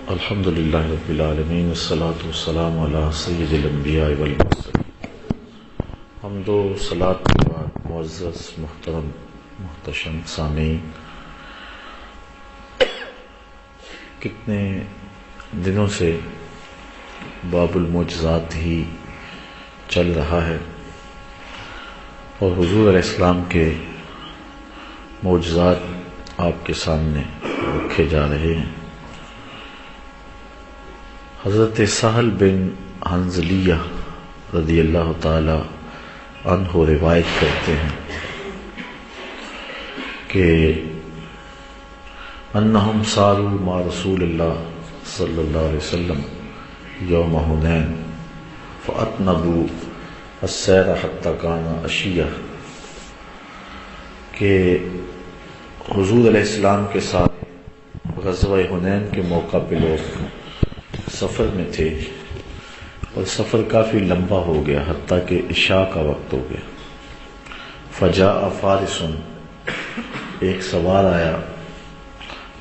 الحمد للہ رب العالمین والصلاة والسلام علی سید الانبیاء والمرسلین۔ حمد و صلاۃ کے بعد معزز محترم محتشم سامعین، کتنے دنوں سے باب المعجزات ہی چل رہا ہے اور حضور علیہ السلام کے معجزات آپ کے سامنے رکھے جا رہے ہیں۔ حضرت سہل بن حنظلیہ رضی اللہ تعالی عنہ روایت کرتے ہیں کہ انہم ساروا مع رسول اللہ صلی اللہ علیہ وسلم یوم حنین فاطنبوا السیر حتی کان عشیہ، کہ حضور علیہ السلام کے ساتھ غزوہ حنین کے موقع پہ لوگ سفر میں تھے اور سفر کافی لمبا ہو گیا حتیٰ کہ عشاء کا وقت ہو گیا۔ فجاء فارس، ایک سوار آیا،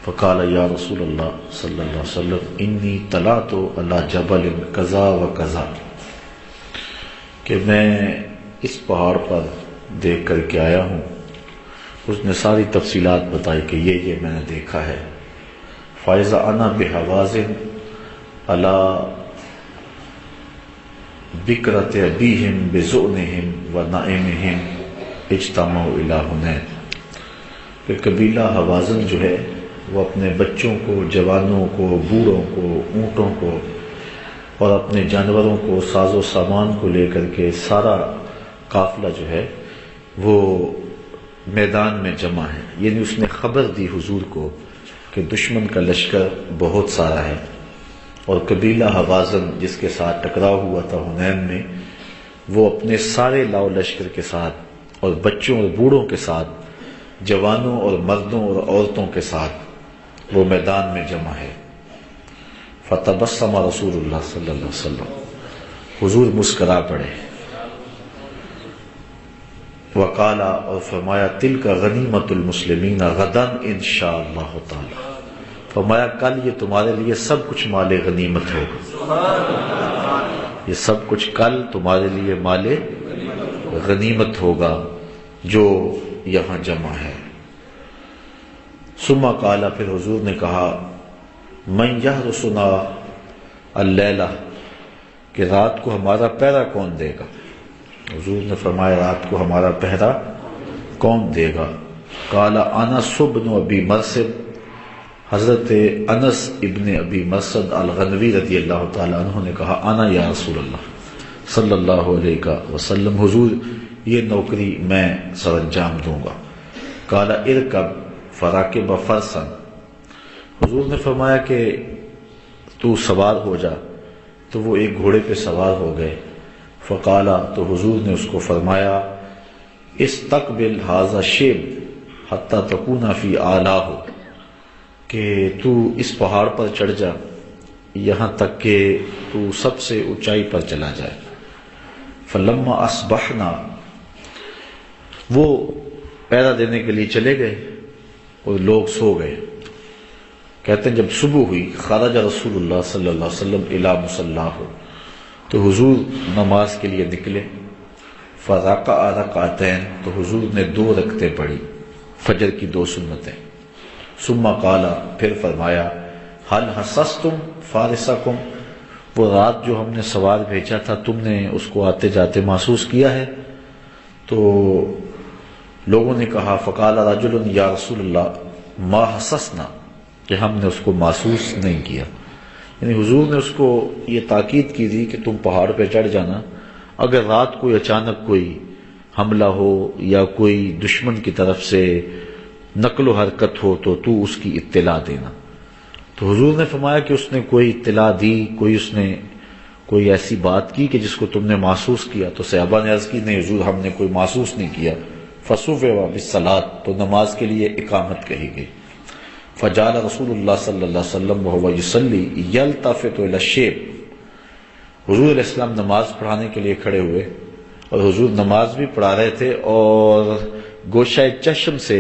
فقال یا رسول اللہ صلی اللہ علیہ وسلم انی طلعت علی جبل کذا و کذا، کہ میں اس پہاڑ پر دیکھ کر کے آیا ہوں۔ اس نے ساری تفصیلات بتائی کہ یہ میں نے دیکھا ہے۔ فاذا انا بحوازن علی بکرۃ ابیہم بزؤنہم ونعیمہم اجتمعوا الی حنین، کہ قبیلہ حوازن جو ہے وہ اپنے بچوں کو، جوانوں کو، بوڑھوں کو، اونٹوں کو اور اپنے جانوروں کو، ساز و سامان کو لے کر کے سارا قافلہ جو ہے وہ میدان میں جمع ہے۔ یعنی اس نے خبر دی حضور کو کہ دشمن کا لشکر بہت سارا ہے، اور قبیلہ حوازن جس کے ساتھ ٹکراؤ ہوا تھا حنین میں، وہ اپنے سارے لاؤ لشکر کے ساتھ اور بچوں اور بوڑھوں کے ساتھ، جوانوں اور مردوں اور عورتوں کے ساتھ وہ میدان میں جمع ہے۔ فتبسم رسول اللہ صلی اللہ علیہ وسلم، حضور مسکرا پڑے، وقال، اور فرمایا تلک غنیمت المسلمین غدا انشاءاللہ تعالی، فرمایا کل یہ تمہارے لیے سب کچھ مال غنیمت ہوگا، یہ سب کچھ کل تمہارے لیے مال غنیمت ہوگا جو یہاں جمع ہے۔ ثم قال، پھر حضور نے کہا من یحرسنا اللیلہ، کہ رات کو ہمارا پہرا کون دے گا؟ حضور نے فرمایا رات کو ہمارا پہرا کون دے گا؟ قال انس بن ابی مرثد، حضرت انس ابن ابی مرثد الغنوی رضی اللہ تعالی عنہ نے کہا انا یا رسول اللہ صلی اللہ علیہ وسلم، حضور یہ نوکری میں سر انجام دوں گا۔ قال ارکب فراکب فرسا، حضور نے فرمایا کہ تو سوار ہو جا، تو وہ ایک گھوڑے پہ سوار ہو گئے۔ فقال، تو حضور نے اس کو فرمایا استقبل ھذا الشیب حتی تکون فی اعلاہ، کہ تو اس پہاڑ پر چڑھ جا یہاں تک کہ تو سب سے اونچائی پر چلا جائے۔ فلما اصبحنا، وہ پہرا دینے کے لیے چلے گئے اور لوگ سو گئے۔ کہتے ہیں جب صبح ہوئی خرج رسول اللہ صلی اللہ علیہ وسلم الی مصلاہ، تو حضور نماز کے لیے نکلے۔ فرکع رکعتین، تو حضور نے 2 رکعتیں پڑھی، فجر کی 2 سنتیں۔ ثم قال، پھر فرمایا هل حسستم فارسکم، وہ رات جو ہم نے سوار بھیجا تھا تم نے اس کو آتے جاتے محسوس کیا ہے؟ تو لوگوں نے کہا فقال رجل یا رسول اللہ ما حسسنا، کہ ہم نے اس کو محسوس نہیں کیا۔ یعنی حضور نے اس کو یہ تاکید کی تھی کہ تم پہاڑ پہ چڑھ جانا، اگر رات کوئی اچانک کوئی حملہ ہو یا کوئی دشمن کی طرف سے نقل و حرکت ہو تو اس کی اطلاع دینا۔ تو حضور نے فرمایا کہ اس نے کوئی اطلاع دی، اس نے کوئی ایسی بات کی کہ جس کو تم نے محسوس کیا؟ تو صحابہ نے عرض کی نہیں حضور ہم نے کوئی محسوس نہیں کیا۔ فصف بالصلاۃ، تو نماز کے لیے اقامت کہی گئی۔ فجعل رسول اللہ صلی اللہ علیہ وسلم وهو يصلي يلتفت الى الشيب، حضور علیہ السلام نماز پڑھانے کے لیے کھڑے ہوئے اور حضور نماز بھی پڑھا رہے تھے اور گوشہ چشم سے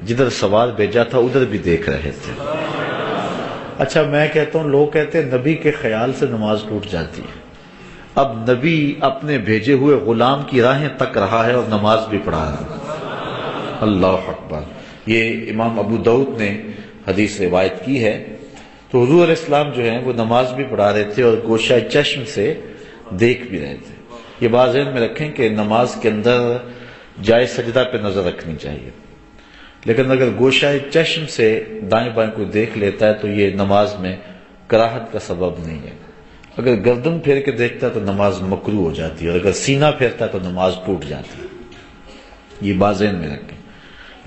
جدھر سوار بھیجا تھا ادھر بھی دیکھ رہے تھے۔ اچھا میں کہتا ہوں، لوگ کہتے ہیں نبی کے خیال سے نماز ٹوٹ جاتی ہے۔ اب نبی اپنے بھیجے ہوئے غلام کی راہیں تک رہا ہے اور نماز بھی پڑھا رہا ہے۔ اللہ اکبر۔ یہ امام ابو داؤد نے حدیث روایت کی ہے۔ تو حضور علیہ السلام جو ہیں وہ نماز بھی پڑھا رہے تھے اور گوشہ چشم سے دیکھ بھی رہے تھے۔ یہ بات ذہن میں رکھیں کہ نماز کے اندر جائے سجدہ پہ نظر رکھنی چاہیے، لیکن اگر گوشہ چشم سے دائیں بائیں کو دیکھ لیتا ہے تو یہ نماز میں کراہت کا سبب نہیں ہے۔ اگر گردن پھیر کے دیکھتا ہے تو نماز مکروہ ہو جاتی ہے، اور اگر سینہ پھیرتا ہے تو نماز ٹوٹ جاتی ہے۔ یہ بات ذہن میں رکھیں۔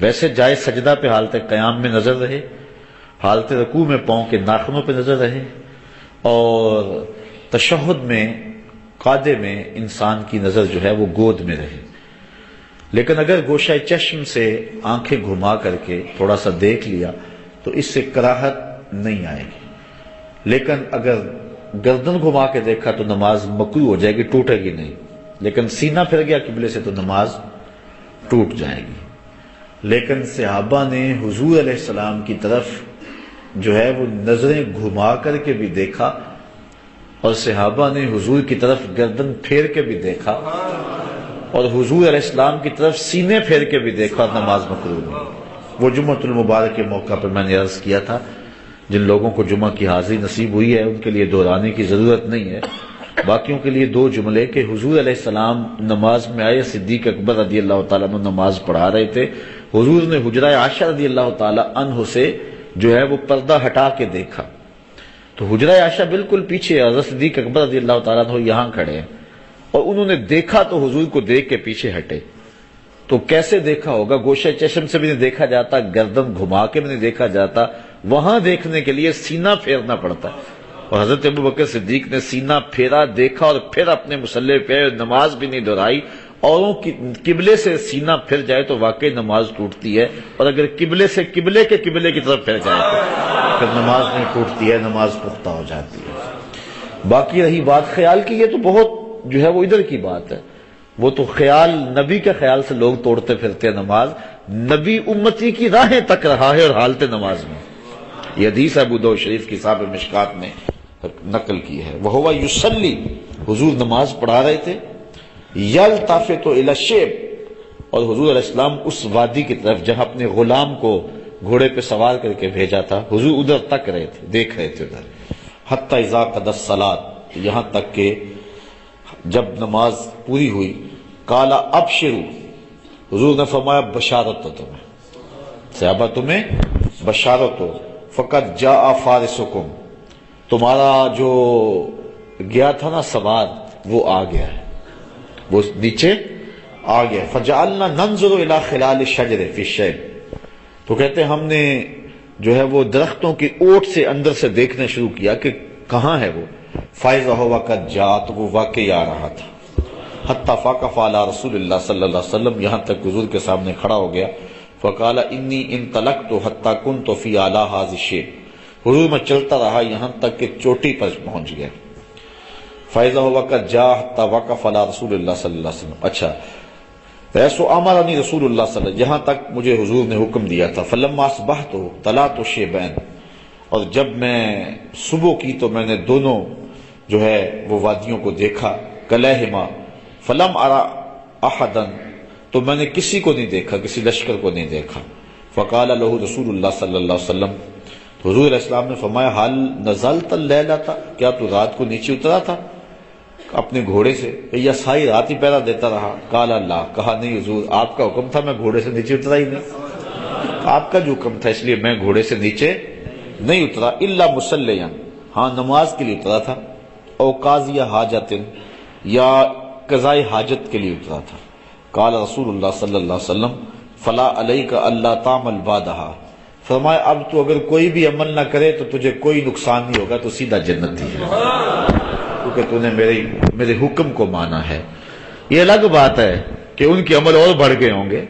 ویسے جائے سجدہ پہ حالت قیام میں نظر رہے، حالت رکوع میں پاؤں کے ناخنوں پہ نظر رہے، اور تشہد میں قعدے میں انسان کی نظر جو ہے وہ گود میں رہے۔ لیکن اگر گوشہ چشم سے آنکھیں گھما کر کے تھوڑا سا دیکھ لیا تو اس سے کراہت نہیں آئے گی، لیکن اگر گردن گھما کے دیکھا تو نماز مکروہ ہو جائے گی، ٹوٹے گی نہیں۔ لیکن سینہ پھر گیا قبلے سے تو نماز ٹوٹ جائے گی۔ لیکن صحابہ نے حضور علیہ السلام کی طرف جو ہے وہ نظریں گھما کر کے بھی دیکھا، اور صحابہ نے حضور کی طرف گردن پھیر کے بھی دیکھا، اور حضور علیہ السلام کی طرف سینے پھیر کے بھی دیکھا، اور نماز مکروہ نہیں۔ وہ جمعۃ المبارک کے موقع پر میں نے عرض کیا تھا، جن لوگوں کو جمعہ کی حاضری نصیب ہوئی ہے ان کے لیے دہرانے کی ضرورت نہیں ہے، باقیوں کے لیے دو جملے کہ حضور علیہ السلام نماز میں آئے، صدیق اکبر رضی اللہ تعالیٰ عنہ نماز پڑھا رہے تھے، حضور نے حجرہ عائشہ رضی اللہ تعالیٰ عنہ سے جو ہے وہ پردہ ہٹا کے دیکھا، تو حجرہ عائشہ بالکل پیچھے، حضرت صدیق اکبر رضی اللہ تعالیٰ عنہ یہاں کھڑے ہیں، اور انہوں نے دیکھا تو حضور کو دیکھ کے پیچھے ہٹے۔ تو کیسے دیکھا ہوگا؟ گوشہ چشم سے بھی نہیں دیکھا جاتا، گردن گھما کے بھی نہیں دیکھا جاتا، وہاں دیکھنے کے لیے سینہ پھیرنا پڑتا ہے، اور حضرت ابوبکر صدیق نے سینہ پھیرا، دیکھا، اور پھر اپنے مصلی پہ نماز بھی نہیں دہرائی۔ اوروں کی قبلے سے سینہ پھر جائے تو واقعی نماز ٹوٹتی ہے، اور اگر قبلے سے قبلے کی طرف پھر جائے تو پھر نماز نہیں ٹوٹتی ہے، نماز پختہ ہو جاتی ہے۔ باقی رہی بات خیال کی، یہ تو بہت جو ہے وہ ادھر کی بات ہے، وہ تو خیال نبی کے خیال سے لوگ توڑتے پھرتے ہیں نماز، نبی امتی کی راہیں تک رہا ہے اور حالت نماز میں۔ یہ حدیث ابو داؤد شریف کی صاحب مشکات نے نقل کی ہے۔ وَهُوَ يُصَلِّي، حضور نماز پڑھا رہے تھے، يَلْتَفِتُ إِلَى الشِّيبِ، اور حضور علیہ السلام اس وادی کی طرف جہاں اپنے غلام کو گھوڑے پہ سوار کر کے بھیجا تھا، حضور ادھر تک رہے تھے، دیکھ رہے تھے ادھر، حَتَّى إِذَا قَضَى الصَّلَاةَ، یہاں تک کہ جب نماز پوری ہوئی، قَالَ أَبْشِرُوا، حضور نے فرمایا بشارت ہو تمہیں، صحابہ تمہیں بشارت ہو، فَقَدْ جَاءَ فَارِسُكُمْ، تمہارا جو گیا تھا نا سوار وہ آ گیا ہے، وہ نیچے آ گیا۔ فَجَعَلْنَا نَنْظُرُ إِلَى خِلَالِ الشَّجْرِ فِي الشَّيْبِ، تو کہتے ہیں ہم نے جو ہے وہ درختوں کی اوٹ سے اندر سے دیکھنا شروع کیا کہ کہاں ہے وہ، فَإِذَا هُوَ قَدْ جَاءَ، تو وہ واقعی آ رہا تھا، حَتَّى فَقَفَ عَلَى رسول اللہ صلی اللہ علیہ وسلم، یہاں تک حضور کے سامنے کھڑا ہو گیا، فَقَالَ إِنِّي انطَلَقْتُ حَتَّى كُنْتُ فِي أَعْلَى هَذِا الشَّيْءِ، حضور میں چلتا رہا یہاں تک کہ چوٹی پر پہنچ گیا۔ فَإِذَا هُوَ قَدْ جَاءَ حَتَّى وَقَفَ عَلَى رسول اللہ صلی اللہ علیہ وسلم، اچھا فَيَسُ أَمَرَنِي رسول اللہ صلی اللہ علیہ وسلم، یہاں تک مجھے حضور نے حکم دیا تھا، فَلَمَّا أَصْبَحْتُ طَلَعْتُ الشَّيْبَيْنِ، اور جب میں صبح کی تو میں نے دونوں جو ہے وہ وادیوں کو دیکھا، کَلَيْهِمَا فَلَمْ أَرَ أَحَدًا، تو میں نے کسی کو نہیں دیکھا، کسی لشکر کو نہیں دیکھا۔ فَقَالَ لَهُ رسول اللہ صلی اللہ علیہ وسلم، تو حضور علیہ السلام نے فرمایا حَلْ نَزَلْتَ اللَّيْلَةَ، کیا تو رات کو نیچے اترا تھا اپنے گھوڑے سے، یا ساری رات ہی پہرا دیتا رہا؟ قال اللہ، کہا نہیں حضور، آپ کا حکم تھا، میں گھوڑے سے نیچے اترا ہی نہیں، آپ کا جو حکم تھا اس لیے میں گھوڑے سے نیچے نہیں اترا، الا مصلیاً، ہاں نماز کے لیے اترا تھا، او قاضی حاجت، یا قضاء حاجت کے لیے اترا تھا۔ قال رسول اللہ صلی اللہ علیہ وسلم فلا علیک اللہ تعمل بعدہا، فرمایا اب تو اگر کوئی بھی عمل نہ کرے تو تجھے کوئی نقصان نہیں ہوگا، تو سیدھا جنت ہی ہے، کیونکہ تو نے میرے حکم کو مانا ہے۔ یہ الگ بات ہے کہ ان کے عمل اور بڑھ گئے ہوں گے،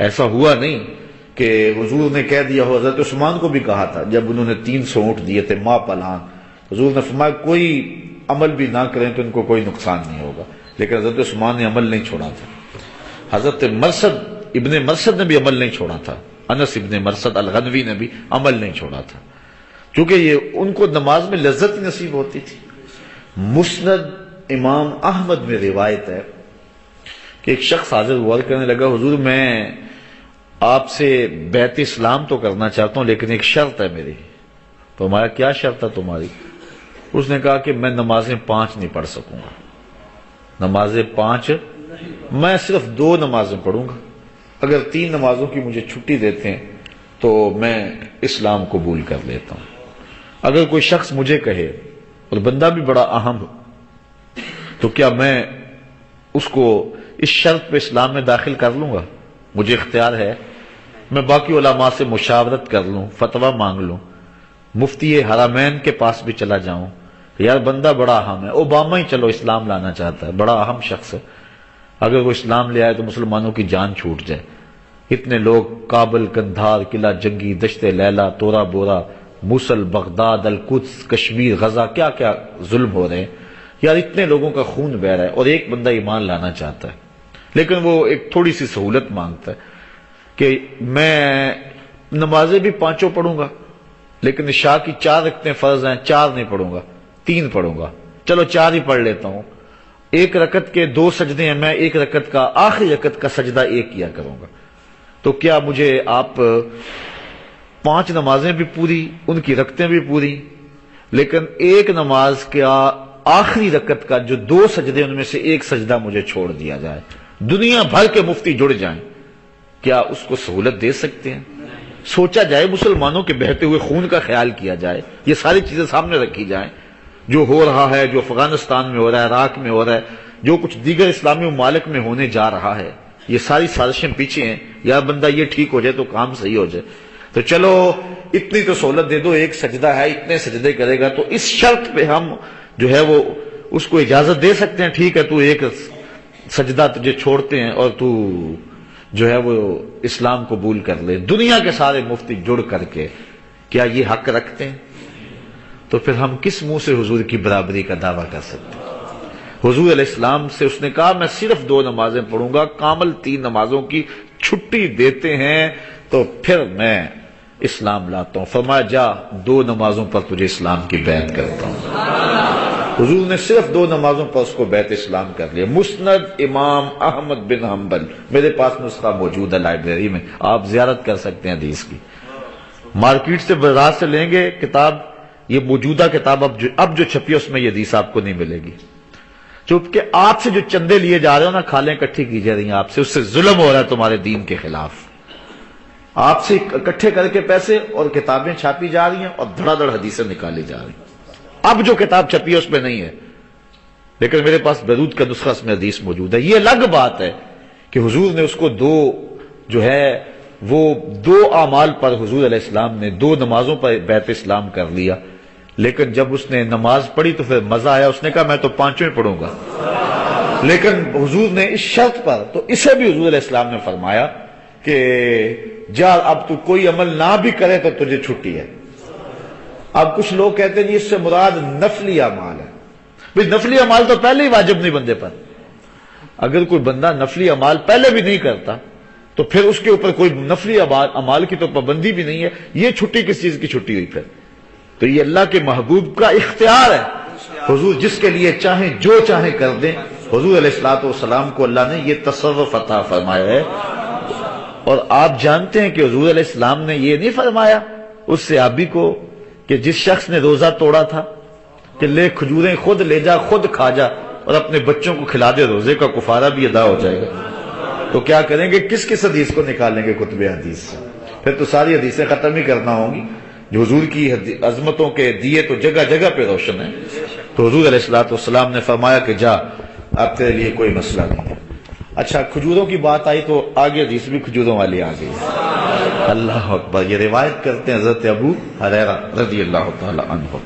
ایسا ہوا نہیں کہ حضور نے کہہ دیا ہو، حضرت عثمان کو بھی کہا تھا جب انہوں نے 300 اونٹ دیے تھے ماں پلان، حضور نے فرمایا کوئی عمل بھی نہ کریں تو ان کو کوئی نقصان نہیں ہوگا، لیکن حضرت عثمان نے عمل نہیں چھوڑا تھا، حضرت ابن مرثد نے بھی عمل نہیں چھوڑا تھا، انس ابن مرثد الغنوی نے بھی عمل نہیں چھوڑا تھا۔ چونکہ یہ ان کو نماز میں لذت ہی نصیب ہوتی تھی۔ مسند امام احمد میں روایت ہے کہ ایک شخص حاضر ہوا کہنے لگا حضور میں آپ سے بیعت اسلام تو کرنا چاہتا ہوں لیکن ایک شرط ہے میری۔ فرمایا کیا شرط ہے تمہاری؟ اس نے کہا کہ میں نمازیں 5 نہیں پڑھ سکوں گا، نمازیں 5 میں صرف 2 نمازیں پڑھوں گا، اگر 3 نمازوں کی مجھے چھٹی دیتے ہیں تو میں اسلام قبول کر لیتا ہوں۔ اگر کوئی شخص مجھے کہے اور بندہ بھی بڑا اہم ہو تو کیا میں اس کو اس شرط پہ اسلام میں داخل کر لوں گا؟ مجھے اختیار ہے، میں باقی علماء سے مشاورت کر لوں، فتویٰ مانگ لوں، مفتی حرمین کے پاس بھی چلا جاؤں، یار بندہ بڑا اہم ہے، اوباما ہی چلو اسلام لانا چاہتا ہے، بڑا اہم شخص ہے، اگر وہ اسلام لے آئے تو مسلمانوں کی جان چھوٹ جائے، اتنے لوگ کابل، کندھار، قلعہ جنگی، دشت لیلہ، تورا بورا، موصل، بغداد، القدس، کشمیر، غزہ، کیا کیا ظلم ہو رہے ہیں، یار اتنے لوگوں کا خون بہ رہا ہے اور ایک بندہ ایمان لانا چاہتا ہے، لیکن وہ ایک تھوڑی سی سہولت مانگتا ہے کہ میں نمازیں بھی 5 پڑھوں گا لیکن عشاء کی 4 رکعتیں فرض ہیں، 4 نہیں پڑھوں گا، 3 پڑھوں گا، چلو 4 ہی پڑھ لیتا ہوں، 1 رکعت کے 2 سجدے ہیں، میں 1 رکعت کا آخری رکعت کا سجدہ 1 کیا کروں گا، تو کیا مجھے آپ 5 نمازیں بھی پوری، ان کی رکعتیں بھی پوری، لیکن 1 نماز کا آخری رکعت کا جو 2 سجدے ان میں سے 1 سجدہ مجھے چھوڑ دیا جائے، دنیا بھر کے مفتی جڑ جائیں، کیا اس کو سہولت دے سکتے ہیں؟ سوچا جائے، مسلمانوں کے بہتے ہوئے خون کا خیال کیا جائے، یہ ساری چیزیں سامنے رکھی جائیں، جو ہو رہا ہے، جو افغانستان میں ہو رہا ہے، عراق میں ہو رہا ہے، جو کچھ دیگر اسلامی ممالک میں ہونے جا رہا ہے، یہ ساری سازشیں پیچھے ہیں، یا بندہ یہ ٹھیک ہو جائے تو کام صحیح ہو جائے، تو چلو اتنی تو سہولت دے دو، 1 سجدہ ہے، اتنے سجدے کرے گا، تو اس شرط پہ ہم جو ہے وہ اس کو اجازت دے سکتے ہیں، ٹھیک ہے تو 1 سجدہ تجھے چھوڑتے ہیں اور تو جو ہے وہ اسلام قبول کر لے۔ دنیا کے سارے مفتی جڑ کر کے کیا یہ حق رکھتے ہیں؟ تو پھر ہم کس منہ سے حضور کی برابری کا دعویٰ کر سکتے ہیں؟ حضور علیہ السلام سے اس نے کہا میں صرف 2 نمازیں پڑھوں گا، کامل 3 نمازوں کی چھٹی دیتے ہیں تو پھر میں اسلام لاتا ہوں۔ فرمایا جا 2 نمازوں پر تجھے اسلام کی بیعت کرتا ہوں۔ حضور نے صرف 2 نمازوں پر اس کو بیعت اسلام کر لیا۔ مسند امام احمد بن حنبل، میرے پاس نسخہ موجود ہے لائبریری میں، آپ زیارت کر سکتے ہیں حدیث کی، مارکیٹ سے بازار سے لیں گے کتاب، یہ موجودہ کتاب اب جو چھپی ہے اس میں یہ حدیث آپ کو نہیں ملے گی، چونکہ آپ سے جو چندے لیے جا رہے ہو نا، کھالیں اکٹھی کی جا رہی ہیں آپ سے، اس سے ظلم ہو رہا ہے تمہارے دین کے خلاف، آپ سے اکٹھے کر کے پیسے اور کتابیں چھاپی جا رہی ہیں اور دھڑا دھڑ حدیثیں نکالی جا رہی ہیں۔ اب جو کتاب چھپی ہے اس میں نہیں ہے، لیکن میرے پاس بیروت کا نسخہ اس میں حدیث موجود ہے۔ یہ الگ بات ہے کہ حضور نے اس کو 2 جو ہے وہ 2 اعمال پر حضور علیہ السلام نے 2 نمازوں پر بیعت اسلام کر لیا، لیکن جب اس نے نماز پڑھی تو پھر مزہ آیا، اس نے کہا میں تو 5 پڑھوں گا، لیکن حضور نے اس شرط پر، تو اسے بھی حضور علیہ السلام نے فرمایا کہ جا اب تو کوئی عمل نہ بھی کرے تو تجھے چھٹی ہے۔ اب کچھ لوگ کہتے ہیں اس سے مراد نفلی اعمال ہے، بھئی نفلی اعمال تو پہلے ہی واجب نہیں بندے پر، اگر کوئی بندہ نفلی اعمال پہلے بھی نہیں کرتا تو پھر اس کے اوپر کوئی نفلی اعمال کی تو پابندی بھی نہیں ہے، یہ چھٹی کس چیز کی چھٹی ہوئی پھر؟ تو یہ اللہ کے محبوب کا اختیار ہے، حضور جس کے لیے چاہیں جو چاہیں کر دیں۔ حضور علیہ الصلوۃ والسلام کو اللہ نے یہ تصرف عطا فرمایا ہے، اور آپ جانتے ہیں کہ حضور علیہ السلام نے یہ نہیں فرمایا اس صحابی کو کہ جس شخص نے روزہ توڑا تھا کہ لے کھجوریں خود لے جا، خود کھا جا اور اپنے بچوں کو کھلا دے، روزے کا کفارہ بھی ادا ہو جائے گا، تو کیا کریں گے؟ کس حدیث کو نکالیں گے کتب حدیث سے؟ پھر تو ساری حدیثیں ختم ہی کرنا ہوں گی، جو حضور کی عظمتوں کے دیے تو جگہ جگہ پہ روشن ہیں۔ تو حضور علیہ الصلوۃ والسلام نے فرمایا کہ جا، اب تیرے لیے کوئی مسئلہ نہیں ہے۔ اچھا، کھجوروں کی بات آئی تو آگے حدیث بھی کھجوروں والی آ گئی۔ اللہ اکبر، یہ روایت کرتے ہیں حضرت ابو ہریرہ رضی اللہ تعالی عنہ،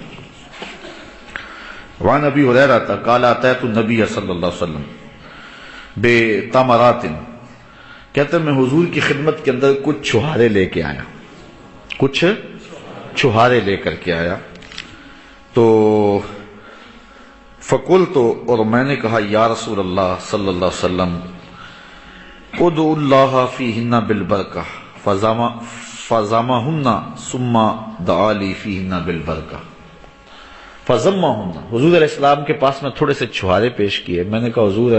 وعن ابی ہریرہ قال اتیت النبی صلی اللہ علیہ وسلم بتمرات، کہتے ہیں میں حضور کی خدمت کے اندر کچھ چھہارے لے کے آیا، کچھ چھہارے لے کر کے آیا، تو فقلت، اور میں نے کہا یا رسول اللہ صلی اللہ علیہ وسلم ادعو اللہ فیہن بالبرکہ فَزَمَهُنَّ ثُمَّ دَعَا لِي فِيهِنَّ بِالْبَرْكَةِ فَزَمَّهُنَّ حضور علیہ السلام کے پاس میں تھوڑے سے چھہارے پیش کیے. میں نے کہا حضور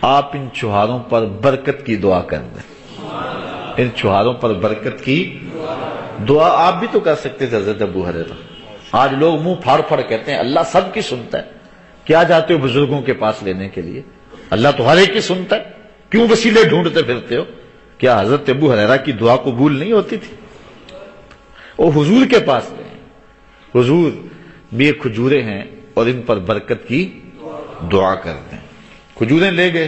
آپ ان چھہاروں پر برکت کی دعا کر دیں. ان چھہاروں پر برکت کی دعا آپ بھی تو کر سکتے تھے حضرت ابو ہریرہ. آج لوگ منہ پھاڑ پھاڑ کہتے ہیں اللہ سب کی سنتا ہے. کیا جاتے ہو بزرگوں کے پاس لینے کے لیے؟ اللہ تو ہر ایک کی سنتا ہے، کیوں وسیلے ڈھونڈتے پھرتے ہو؟ کیا حضرت ابو ہریرہ کی دعا قبول نہیں ہوتی تھی؟ وہ حضور کے پاس گئے. حضور یہ کھجوریں ہیں اور ان پر برکت کی دعا کر دیں. کھجوریں لے گئے،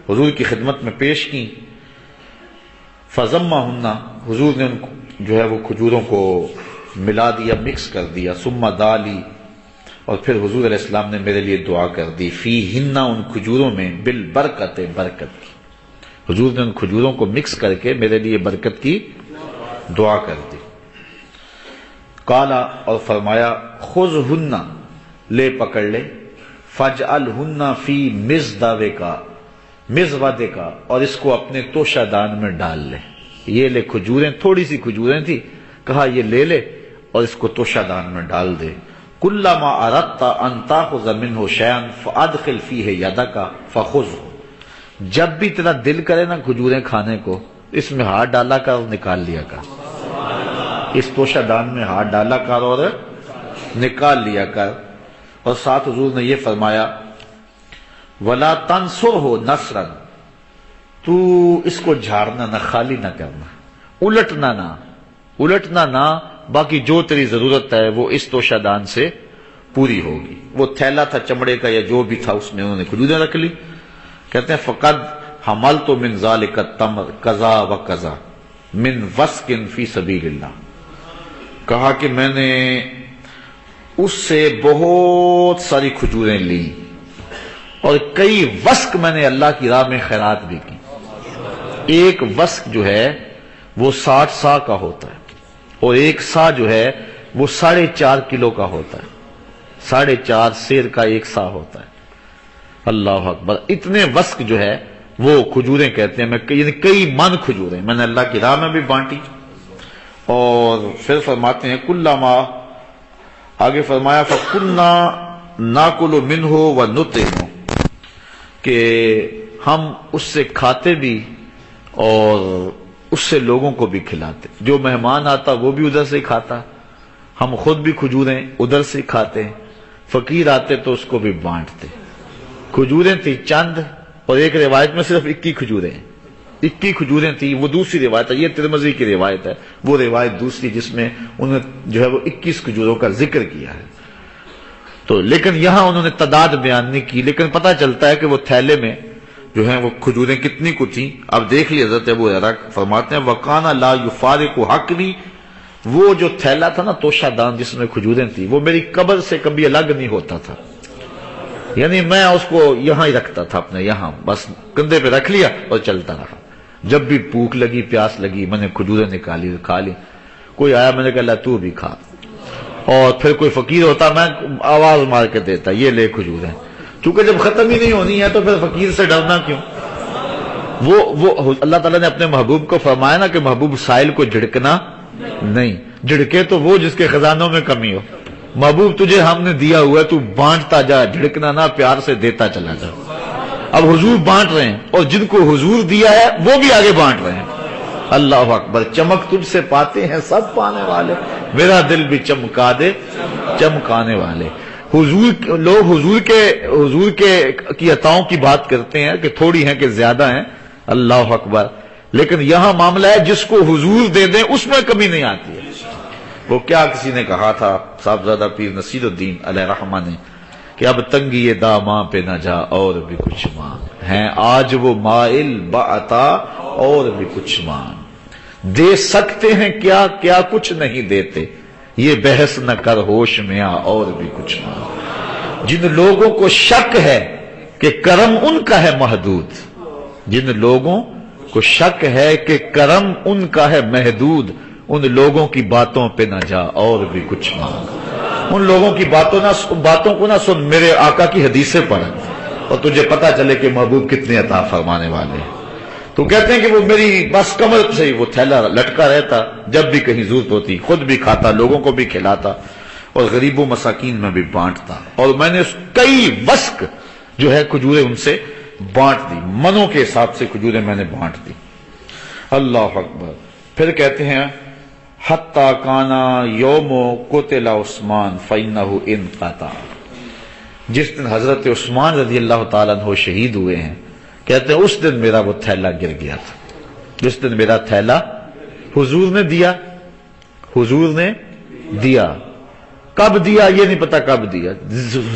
حضور کی خدمت میں پیش کی. فَزَمَّهُنَّ حضور نے ان کو جو ہے وہ کھجوروں کو ملا دیا، مکس کر دیا. ثُمَّ دَعَا لِي اور پھر حضور علیہ السلام نے میرے لیے دعا کر دی. فِيهِنَّ ان کھجوروں میں بالبرکت برکت کی. حضور نے ان کھجوروں کو مکس کر کے میرے لیے برکت کی دعا کر دی. قالا اور فرمایا خذہن لے پکڑ لے، فاجعلہن فی مزودک اور اس کو اپنے توشہ دان میں ڈال لے. یہ لے کھجوریں، تھوڑی سی کھجوریں تھی، کہا یہ لے لے اور اس کو توشہ دان میں ڈال دے. کلما اردت ان تاخذ منہ شیئا فادخل فیہ یدک فخذہ جب بھی تیرا دل کرے نا کھجوریں کھانے کو، اس میں ہاتھ ڈالا کر اور نکال لیا کر. اس توشہ دان میں ہاتھ ڈالا کر اور نکال لیا کر. اور ساتھ حضور نے یہ فرمایا وَلَا تَنْصُرْهُ نَصْرًا تو اس کو جھاڑنا نہ، خالی نہ کرنا، الٹنا نہ، باقی جو تیری ضرورت ہے وہ اس توشہ دان سے پوری ہوگی. وہ تھیلا تھا چمڑے کا یا جو بھی تھا، اس میں انہوں نے کھجوریں رکھ لی. کہتے ہیں فقد حملت من ذلك التمر كذا وكذا من وسق فی سبیل اللہ. کہا کہ میں نے اس سے بہت ساری کھجوریں لی اور کئی وسق میں نے اللہ کی راہ میں خیرات بھی کی. ایک وسق جو ہے وہ 60 سا کا ہوتا ہے اور ایک سا جو ہے وہ 4.5 کلو کا ہوتا ہے. 4.5 سیر کا ایک سا ہوتا ہے. اللہ اکبر. اتنے وسق جو ہے وہ کھجوریں کہتے ہیں. یعنی کئی من کھجوریں میں نے اللہ کی راہ میں بھی بانٹی. اور پھر فرماتے ہیں کلما، آگے فرمایا فَكُنَّا نَاكُلُ مِنْهُ وَنُطْعِمُ کہ ہم اس سے کھاتے بھی اور اس سے لوگوں کو بھی کھلاتے. جو مہمان آتا وہ بھی ادھر سے کھاتا، ہم خود بھی کھجوریں ادھر سے کھاتے، فقیر آتے تو اس کو بھی بانٹتے. کھجوریں تھی چند اور ایک روایت میں صرف 21 کھجوریں ہیں. 21 کھجوریں تھی. وہ دوسری روایت ہے، یہ ترمذی کی روایت ہے. وہ روایت دوسری جس میں انہوں نے جو ہے وہ 21 کھجوروں کا ذکر کیا ہے. تو لیکن یہاں انہوں نے تعداد بیان نہیں کی، لیکن پتہ چلتا ہے کہ وہ تھیلے میں جو ہیں وہ کھجوریں کتنی کو تھیں. اب دیکھ لیے حضرت ابو ہریرہ فرماتے ہیں وَقَانَ لَا يُفَارِقُ حَقْنِي وہ جو تھیلا تھا نا توشہ دان جس میں کھجوریں تھی، وہ میری قبر سے کبھی الگ نہیں ہوتا تھا. یعنی میں اس کو یہاں ہی رکھتا تھا، اپنے یہاں بس کندھے پہ رکھ لیا اور چلتا رہا. جب بھی بھوک لگی پیاس لگی میں نے کھجوریں نکالی کھا لی. کوئی آیا میں نے کہا اللہ تو بھی کھا. اور پھر کوئی فقیر ہوتا میں آواز مار کے دیتا یہ لے کھجوریں. چونکہ جب ختم ہی نہیں ہونی ہے تو پھر فقیر سے ڈرنا کیوں. وہ اللہ تعالیٰ نے اپنے محبوب کو فرمایا نا کہ محبوب سائل کو جھڑکنا نہیں. جھڑکے تو وہ جس کے خزانوں میں کمی ہو. محبوب تجھے ہم نے دیا ہوا ہے تو بانٹتا جا، جھڑکنا نہ، پیار سے دیتا چلا جا. اب حضور بانٹ رہے ہیں اور جن کو حضور دیا ہے وہ بھی آگے بانٹ رہے ہیں. اللہ اکبر. چمک تجھ سے پاتے ہیں سب پانے والے، میرا دل بھی چمکا دے چمکانے والے. لوگ حضور کی عطاؤں کی بات کرتے ہیں کہ تھوڑی ہیں کہ زیادہ ہیں. اللہ اکبر. لیکن یہاں معاملہ ہے جس کو حضور دے دیں اس میں کمی نہیں آتی ہے. وہ کیا کسی نے کہا تھا صاحبزادہ پیر نصیر الدین علیہ رحمہ نے کہ اب تنگی داماں پہ نہ جا اور بھی کچھ مانگ، ہیں آج وہ مائل بعطا اور بھی کچھ مانگ. دے سکتے ہیں کیا کیا کچھ نہیں دیتے، یہ بحث نہ کر ہوش میں آ اور بھی کچھ مانگ. جن لوگوں کو شک ہے کہ کرم ان کا ہے محدود، جن لوگوں کو شک ہے کہ کرم ان کا ہے محدود، ان لوگوں کی باتوں پہ نہ جا اور بھی کچھ مانگ. ان لوگوں کی باتوں کو نہ سن، میرے آقا کی حدیثیں پڑھ اور تجھے پتا چلے کہ محبوب کتنے عطا فرمانے والے ہیں. تو کہتے ہیں کہ وہ میری بس کمر سے ہی وہ تھیلا لٹکا رہتا، جب بھی کہیں ضرورت ہوتی خود بھی کھاتا، لوگوں کو بھی کھلاتا اور غریبوں مساکین میں بھی بانٹتا، اور میں نے کئی وسق جو ہے کھجوریں ان سے بانٹ دی، منوں کے حساب سے کھجوریں میں نے بانٹ دی۔ اللہ اکبر۔ پھر کہتے ہیں حتی کانا یوم قتل عثمان فإنہ انقطع، جس دن حضرت عثمان رضی اللہ تعالیٰ عنہ شہید ہوئے ہیں، کہتے ہیں اس دن میرا وہ تھیلا گر گیا تھا، جس دن میرا تھیلا حضور نے دیا، حضور نے دیا، کب دیا یہ نہیں پتا کب دیا،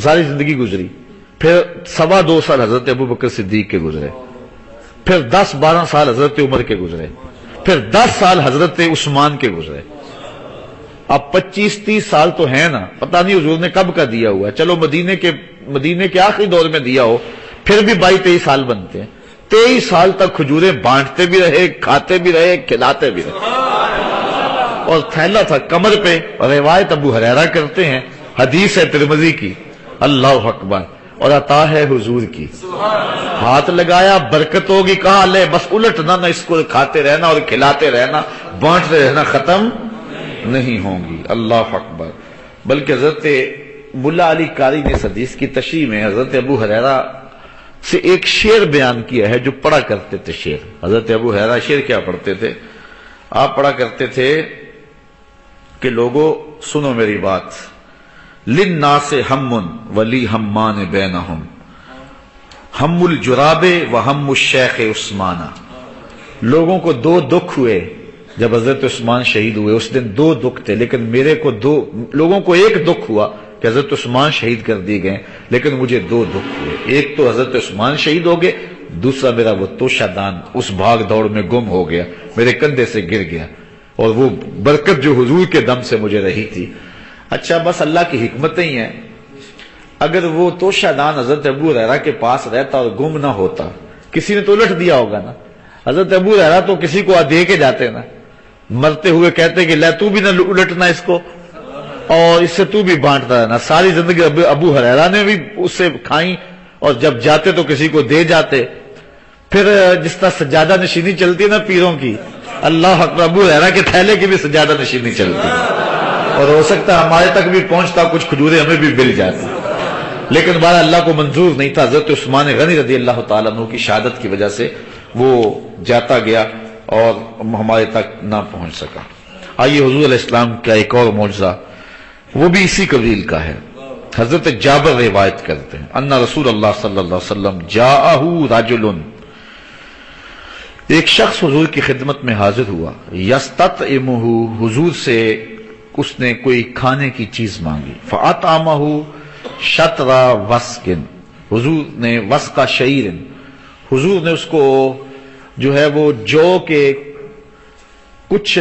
ساری زندگی گزری، پھر 2.25 سال حضرت ابوبکر صدیق کے گزرے، پھر 10-12 سال حضرت عمر کے گزرے، پھر 10 سال حضرت عثمان کے گزرے، اب 25-30 سال تو ہیں نا، پتہ نہیں حضور نے کب کا دیا ہوا ہے، چلو مدینے کے آخری دور میں دیا ہو، پھر بھی 22-23 سال بنتے ہیں، 23 سال تک کھجوریں بانٹتے بھی رہے، کھاتے بھی رہے، کھلاتے بھی رہے، اور تھیلا تھا کمر پہ، روایت ابو ہریرہ کرتے ہیں، حدیث ہے ترمذی کی، اللہ اکبر، اور عطا ہے حضور کی، ہاتھ لگایا برکت ہوگی، کہا لے بس الٹنا نہ، اس کو کھاتے رہنا اور کھلاتے رہنا، بانٹتے رہنا، ختم نہیں ہوں گی۔ اللہ اکبر۔ بلکہ حضرت ملا علی قاری نے اس حدیث کی تشریح میں حضرت ابو ہریرہ سے ایک شعر بیان کیا ہے جو پڑھا کرتے تھے، شعر حضرت ابو ہریرہ شعر کیا پڑھتے تھے؟ آپ پڑھا کرتے تھے کہ لوگوں سنو میری بات، للناس ہم ولی ہمان بینہم، ہم الجراب و ہم الشیخ عثمانہ، لوگوں کو 2 دکھ ہوئے جب حضرت عثمان شہید ہوئے، اس دن 2 دکھ تھے، لیکن میرے کو لوگوں کو 1 دکھ ہوا کہ حضرت عثمان شہید کر دیے گئے، لیکن مجھے 2 دکھ ہوئے، ایک تو حضرت عثمان شہید ہو گئے، دوسرا میرا وہ توشہ دان اس بھاگ دوڑ میں گم ہو گیا، میرے کندھے سے گر گیا، اور وہ برکت جو حضور کے دم سے مجھے رہی تھی۔ اچھا بس اللہ کی حکمتیں ہی ہیں، اگر وہ توشہ دان حضرت ابو ہریرہ کے پاس رہتا اور گم نہ ہوتا، کسی نے تو الٹ دیا ہوگا نا، حضرت ابو ہریرہ تو کسی کو دے کے جاتے نا، مرتے ہوئے کہتے کہ لے تو بھی نہ الٹنا اس کو، اور اس سے تو بھی بانٹتا رہنا، ساری زندگی ابو ہریرہ نے بھی اس سے کھائیں، اور جب جاتے تو کسی کو دے جاتے۔ پھر جس طرح سجادہ نشینی چلتی ہے نا پیروں کی، اللہ اکبر، ابو ہریرہ کے تھیلے کی بھی سجادہ نشینی چلتی ہے، اور ہو سکتا ہے ہمارے تک بھی پہنچتا، کچھ کھجوریں ہمیں بھی مل جاتی، لیکن بارہ اللہ کو منظور نہیں تھا، حضرت عثمان غنی رضی اللہ تعالیٰ عنہ کی شہادت کی وجہ سے وہ جاتا گیا اور ہمارے تک نہ پہنچ سکا۔ آئیے حضور علیہ السلام کا ایک اور معجزہ، وہ بھی اسی قبیل کا ہے۔ حضرت جابر روایت کرتے ہیں ان رسول اللہ صلی اللہ علیہ وسلم جاءہ رجل، ایک شخص حضور کی خدمت میں حاضر ہوا، یستطعمہ، حضور سے اس نے کوئی کھانے کی چیز مانگی، فاطعمہ شطر وسق، حضور نے وسق شعیر، حضور نے اس کو جو ہے وہ جو کے کچھ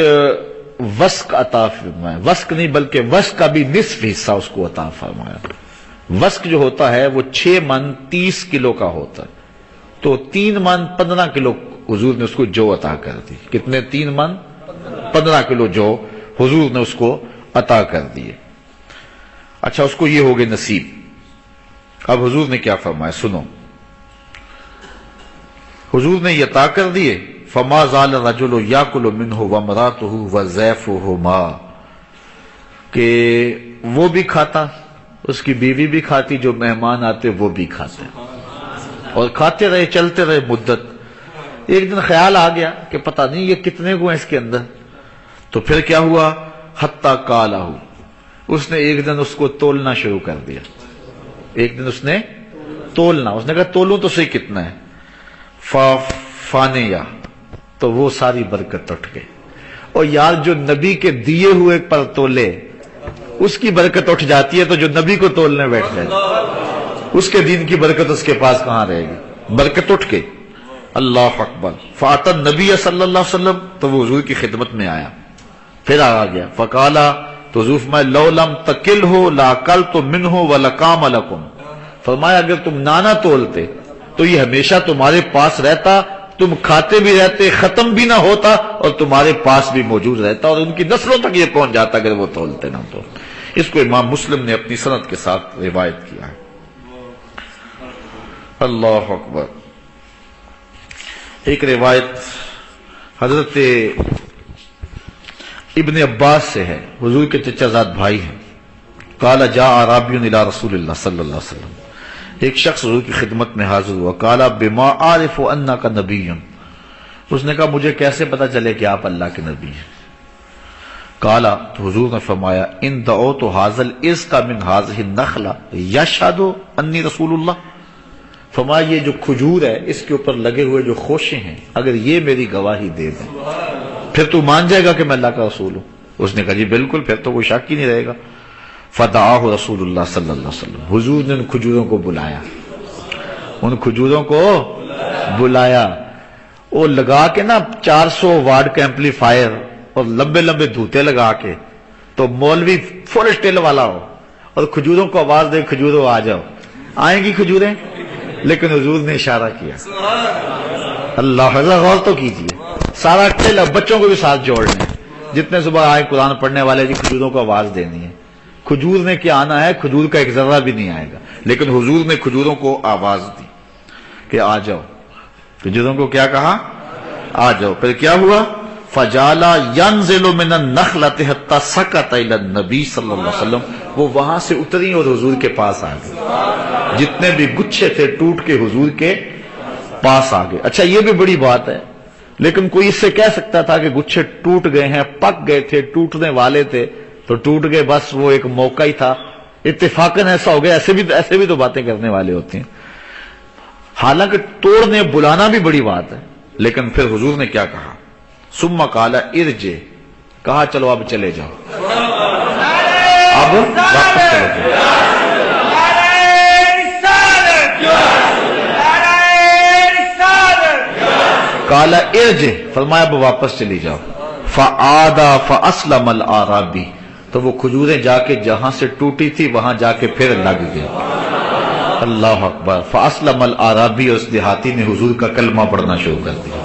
وسق عطا فرمایا، وسق نہیں بلکہ وسق کا بھی نصف حصہ اس کو عطا فرمایا۔ وسق جو ہوتا ہے وہ 6 من 30 کلو کا ہوتا ہے، تو 3 من 15 کلو حضور نے اس کو جو عطا کر دی۔ کتنے؟ 3 من 15 کلو جو حضور نے اس کو عطا کر دیے۔ اچھا اس کو یہ ہو گئے نصیب۔ اب حضور نے کیا فرمایا سنو، حضور نے یہ عطا کر دیے، فما زال الرجل یاکل منہ وامرأتہ وضیفہما، کہ وہ بھی کھاتا، اس کی بیوی بھی کھاتی، جو مہمان آتے وہ بھی کھاتے، اور کھاتے رہے، چلتے رہے مدت۔ ایک دن خیال آ گیا کہ پتہ نہیں یہ کتنے کو ہیں اس کے اندر، تو پھر کیا ہوا، حتی قالہ، اس نے ایک دن اس کو تولنا شروع کر دیا، ایک دن اس نے تولنا، اس نے کہا تولوں تو صحیح کتنا ہے، فانیہ، تو وہ ساری برکت اٹھ گئی۔ اور یار جو نبی کے دیے ہوئے پر تولے اس کی برکت اٹھ جاتی ہے، تو جو نبی کو تولنے بیٹھ جائے اس کے دین کی برکت اس کے پاس کہاں رہے گی، برکت اٹھ گئی۔ اللہ اکبر۔ فاطا نبی صلی اللہ علیہ وسلم، تو وہ حضور کی خدمت میں آیا، پھر آ گیا، فقالا، تو حضور فرمایا لو لم تکل ہو لاکلت منہ ولقام لکم، فرمایا اگر تم نانا تولتے تو یہ ہمیشہ تمہارے پاس رہتا، تم کھاتے بھی رہتے، ختم بھی نہ ہوتا، اور تمہارے پاس بھی موجود رہتا، اور ان کی نسلوں تک یہ پہنچ جاتا اگر وہ تولتے نہ تو۔ اس کو امام مسلم نے اپنی سند کے ساتھ روایت کیا ہے۔ اللہ اکبر۔ ایک روایت حضرت ابن عباس سے ہے، حضور کے چچا زاد بھائی ہیں، قال جاء اعرابی الی رسول اللہ صلی اللہ علیہ وسلم، ایک شخص حضور کی خدمت میں حاضر ہوا، قال بما اعرف انک نبی، اس نے کہا مجھے کیسے پتا چلے کہ آپ اللہ کے نبی ہیں؟ قال، تو حضور نے فرمایا ان دعوت ھذا العزق من هذه النخلہ یشهد انی رسول اللہ، فرمایا یہ جو کھجور ہے اس کے اوپر لگے ہوئے جو خوشے ہیں، اگر یہ میری گواہی دے دیں پھر تو مان جائے گا کہ میں اللہ کا رسول ہوں؟ اس نے کہا جی بالکل، پھر تو کوئی شک ہی نہیں رہے گا۔ فدعاہ رسول اللہ صلی اللہ علیہ وسلم، حضور نے ان کھجوروں کو بلایا، ان کھجوروں کو بلایا، وہ لگا کے نا 400 واٹ کا ایمپلیفائر اور لمبے لمبے دھوتے لگا کے، تو مولوی فل اسٹیل والا ہو اور کھجوروں کو آواز دے کھجوروں آ جاؤ، آئیں گی کھجوریں؟ لیکن حضور نے اشارہ کیا، اللہ غور تو کیجیے، سارا ٹیل بچوں کو بھی ساتھ جوڑ لیں، جتنے صبح آئے قرآن پڑھنے والے جی کھجوروں کو آواز دینی ہے، کھجور نے کیا آنا ہے، کھجور کا ایک ذرہ بھی نہیں آئے گا، لیکن حضور نے کھجوروں کو آواز دی کہ آ جاؤ، کھجوروں کو کیا کہا؟ آ جاؤ۔ پھر کیا ہوا؟ فجالا ينزل من النخلة حتى سقط الى النبي صلی اللہ علیہ وسلم، وہ وہاں سے اتری اور حضور کے پاس آ گئی، جتنے بھی گچھے تھے ٹوٹ کے حضور کے پاس آ گئے۔ اچھا یہ بھی بڑی بات ہے، لیکن کوئی اس سے کہہ سکتا تھا کہ گچھے ٹوٹ گئے ہیں، پک گئے تھے، ٹوٹنے والے تھے تو ٹوٹ گئے، بس وہ ایک موقع ہی تھا، اتفاقاً ایسا ہو گیا، ایسے بھی تو باتیں کرنے والے ہوتے ہیں۔ حالانکہ توڑنے بلانا بھی بڑی بات ہے، لیکن پھر حضور نے کیا کہا؟ ثم قال ارجع، کہا چلو اب چلے جاؤ، اب واپس چلے جاؤ۔ قال ارجع، فرمایا اب واپس چلی جاؤ۔ فعاد فاسلم الاعرابی، تو وہ کھجوریں جا کے جہاں سے ٹوٹی تھی وہاں جا کے پھر لگ گئی۔ اللہ اکبر۔ فاسلم الاعرابی، اس دیہاتی نے حضور کا کلمہ پڑھنا شروع کر دیا۔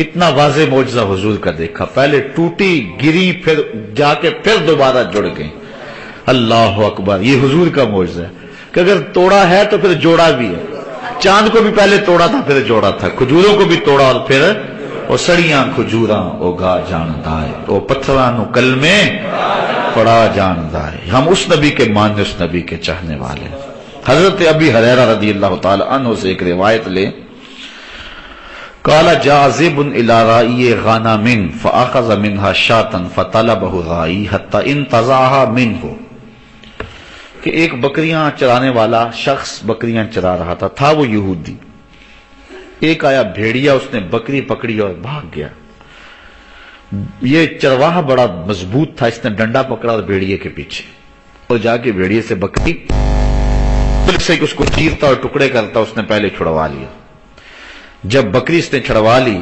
اتنا واضح معجزہ حضور کا دیکھا، پہلے ٹوٹی گری، پھر جا کے پھر دوبارہ جڑ گئی۔ اللہ اکبر، یہ حضور کا معجزہ ہے کہ اگر توڑا ہے تو پھر جوڑا بھی ہے۔ چاند کو بھی پہلے توڑا تھا پھر جوڑا تھا، کھجوروں کو بھی توڑا اور پھر او سڑیاں کھجوراں اگا جاندا ہے، او پتھراں نو کلمے پڑا جاندا ہے۔ ہم اس نبی کے ماننے، اس نبی کے چاہنے والے۔ حضرت ابی ہریرہ رضی اللہ تعالی عنہ سے ایک روایت لیں، قال جاء ذئب الى راعي غنم فاخذ منها شاة فطلبه الراعي حتى انتزعها منه، کہ ایک بکریاں چرانے والا شخص بکریاں چرا رہا تھا وہ یہودی، ایک آیا بھیڑیا، اس نے بکری پکڑی اور بھاگ گیا۔ یہ چرواہا بڑا مضبوط تھا، اس نے ڈنڈا پکڑا اور بھیڑیے کے پیچھے، اور جا کے بھیڑیے سے بکری سے اس کو چیرتا اور ٹکڑے کرتا، اس نے پہلے چھڑوا لیا۔ جب بکری اس نے چھڑوا لی،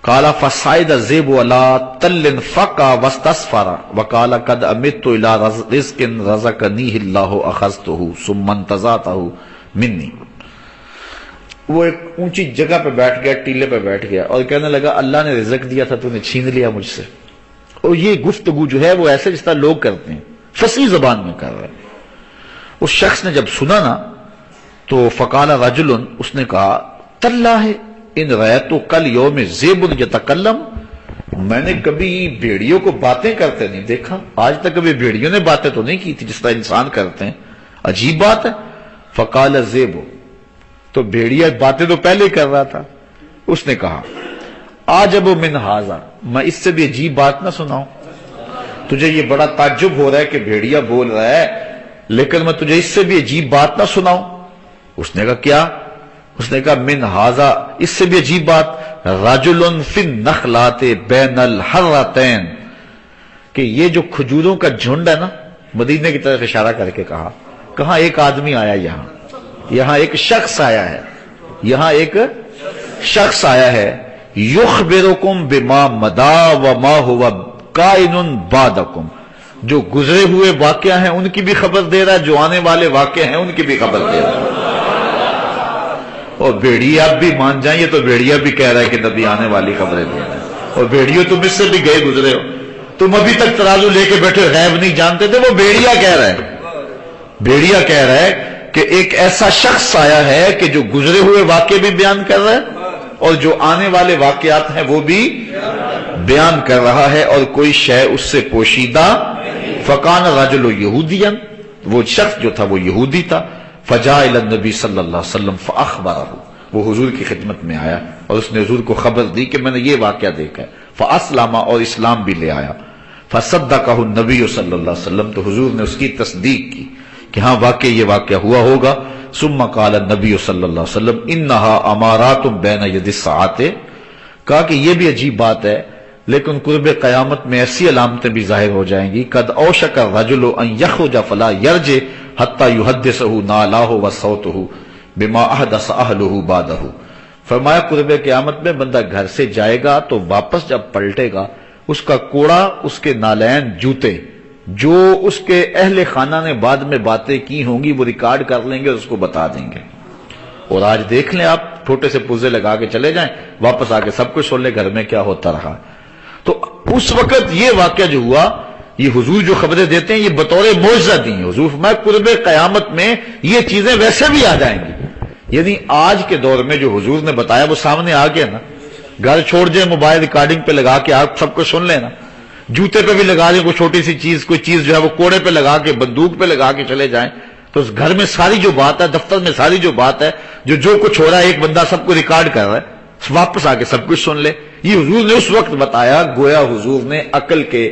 قال فصعد الذئب على تل فقع واستصفر وقال قد امت الى رزق رزقنيه الله اخذته ثم انتزعته مني، وہ ایک اونچی جگہ پہ بیٹھ گیا، ٹیلے پہ بیٹھ گیا اور کہنے لگا اللہ نے رزق دیا تھا تو نے چھین لیا مجھ سے۔ اور یہ گفتگو جو ہے وہ ایسے جس طرح لوگ کرتے ہیں، فصیح زبان میں کر رہے ہیں۔ اس شخص نے جب سنا نا تو فقال رجل، اس نے کہا تاللہ ان رأیت کل یوم ذئب یتکلم، میں نے کبھی بھیڑیوں کو باتیں کرتے نہیں دیکھا، آج تک کبھی بھیڑیوں نے باتیں تو نہیں کی تھی جس طرح انسان کرتے ہیں، عجیب بات ہے۔ فقال الذئب، تو بھیڑیا باتیں تو پہلے کر رہا تھا، اس نے کہا عجب من ھذا، میں اس سے بھی عجیب بات نہ سناؤں؟ تجھے یہ بڑا تعجب ہو رہا ہے کہ بھیڑیا بول رہا ہے، لیکن میں تجھے اس سے بھی عجیب بات نہ سناؤں؟ اس نے کہا کیا؟ اس نے کہا من ھذا، اس سے بھی عجیب بات، رجل فی النخلات بین الحرتین، کہ یہ جو کھجوروں کا جھنڈ ہے نا، مدینے کی طرف اشارہ کر کے کہا، کہاں ایک آدمی آیا، یہاں ایک شخص آیا ہے، یہاں ایک شخص آیا ہے، یخبرکم بما مدا وما هو کائن بعدکم، جو گزرے ہوئے واقعہ ہیں ان کی بھی خبر دے رہا ہے، جو آنے والے واقعہ ہیں ان کی بھی خبر دے رہا ہے۔ اور بھیڑیا اب بھی مان جائیں، یہ تو بھیڑیا بھی کہہ رہا ہے کہ نبی آنے والی خبریں دے رہا ہے، اور بھیڑیوں تم اس سے بھی گئے گزرے ہو، تم ابھی تک ترازو لے کے بیٹھے غیب نہیں جانتے تھے، وہ بھیڑیا کہہ رہا ہے، بھیڑیا کہہ رہا ہے کہ ایک ایسا شخص آیا ہے کہ جو گزرے ہوئے واقعے بھی بیان کر رہا ہے اور جو آنے والے واقعات ہیں وہ بھی بیان کر رہا ہے، اور کوئی شے اس سے پوشیدہ فکان رجل یہودیا، وہ شخص جو تھا وہ یہودی تھا، فجاء الی النبی صلی اللہ علیہ وسلم فاخبرہ، وہ حضور کی خدمت میں آیا اور اس نے حضور کو خبر دی کہ میں نے یہ واقعہ دیکھا ہے، فاسلم، اور اسلام بھی لے آیا، فصدقہ النبی صلی اللہ علیہ وسلم، تو حضور نے اس کی تصدیق کی کہ ہاں واقعی یہ واقعہ ہوا ہوگا۔ ثم قال النبی صلی اللہ علیہ وسلم انہا امارات بین ید الساعۃ، کہا کہ یہ بھی عجیب بات ہے لیکن قرب قیامت میں ایسی علامتیں بھی ظاہر ہو جائیں گی، قد اوشک الرجل ان یخرج فلا یرجع حتی یحدثہ نالاہ وصوتہ بما احدث اہلہ بعدہ، فرمایا قرب قیامت میں بندہ گھر سے جائے گا تو واپس جب پلٹے گا اس کا کوڑا، اس کے نالین، جوتے جو اس کے اہل خانہ نے بعد میں باتیں کی ہوں گی وہ ریکارڈ کر لیں گے اور اس کو بتا دیں گے۔ اور آج دیکھ لیں آپ، چھوٹے سے پرزے لگا کے چلے جائیں، واپس آ کے سب کچھ سن لیں گھر میں کیا ہوتا رہا۔ تو اس وقت یہ واقعہ جو ہوا، یہ حضور جو خبریں دیتے ہیں یہ بطور معجزہ دی ہیں۔ حضور فرمایا قرب قیامت میں یہ چیزیں ویسے بھی آ جائیں گی، یعنی آج کے دور میں جو حضور نے بتایا وہ سامنے آ گیا نا، گھر چھوڑ جائیں موبائل ریکارڈنگ پہ لگا کے آپ سب کچھ سن لینا، جوتے پہ بھی لگا لیں کوئی چھوٹی سی چیز، کوئی چیز جو ہے وہ کوڑے پہ لگا کے، بندوق پہ لگا کے چلے جائیں، تو اس گھر میں ساری جو بات ہے، دفتر میں ساری جو بات ہے، جو کچھ ہو رہا ہے ایک بندہ سب کو ریکارڈ کر رہا ہے، واپس آ کے سب کچھ سن لے۔ یہ حضور نے اس وقت بتایا، گویا حضور نے عقل کے